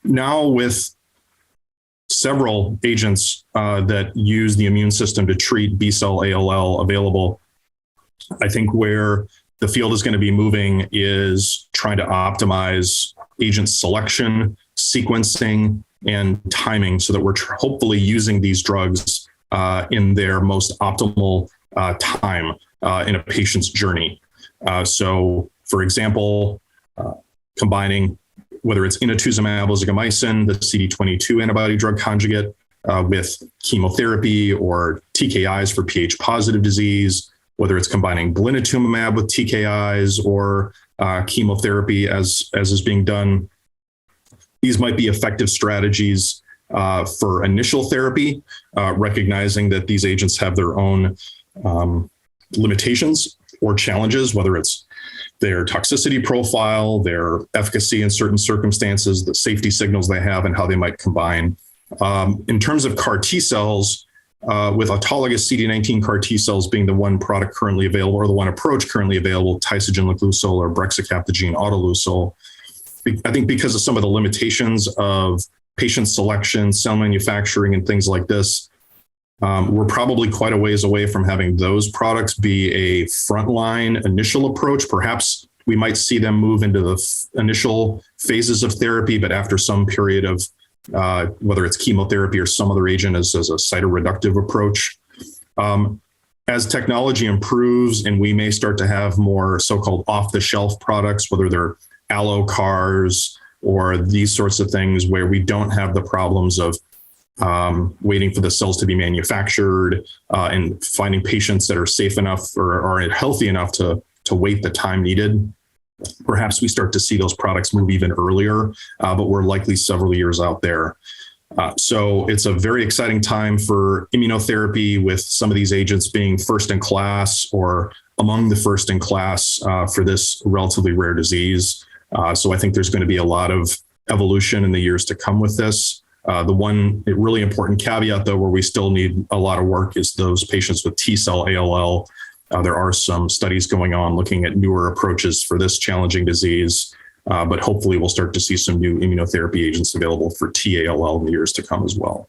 now with several agents that use the immune system to treat B-cell ALL available, I think where the field is going to be moving is trying to optimize agent selection, sequencing, and timing so that we're hopefully using these drugs in their most optimal time in a patient's journey. So, for example, combining whether it's inotuzumab ozogamicin, the CD22 antibody drug conjugate, with chemotherapy or TKIs for pH-positive disease, whether it's combining blinatumomab with TKIs or chemotherapy as is being done. These might be effective strategies for initial therapy, recognizing that these agents have their own limitations or challenges, whether it's their toxicity profile, their efficacy in certain circumstances, the safety signals they have, and how they might combine. In terms of CAR T cells, with autologous CD19 CAR T cells being the one product currently available, or the one approach currently available, tysogen-laglusol or brexacaptogene autolusol, I think because of some of the limitations of patient selection, cell manufacturing, and things like this, we're probably quite a ways away from having those products be a frontline initial approach. Perhaps we might see them move into the initial phases of therapy, but after some period of whether it's chemotherapy or some other agent as a cytoreductive approach. As technology improves and we may start to have more so-called off-the-shelf products, whether they're allo CARs or these sorts of things where we don't have the problems of waiting for the cells to be manufactured and finding patients that are safe enough or are healthy enough to wait the time needed. Perhaps we start to see those products move even earlier, but we're likely several years out there. So it's a very exciting time for immunotherapy, with some of these agents being first in class or among the first in class for this relatively rare disease. So I think there's going to be a lot of evolution in the years to come with this. The one really important caveat, though, where we still need a lot of work is those patients with T-cell ALL. There are some studies going on looking at newer approaches for this challenging disease, but hopefully we'll start to see some new immunotherapy agents available for T-ALL in the years to come as well.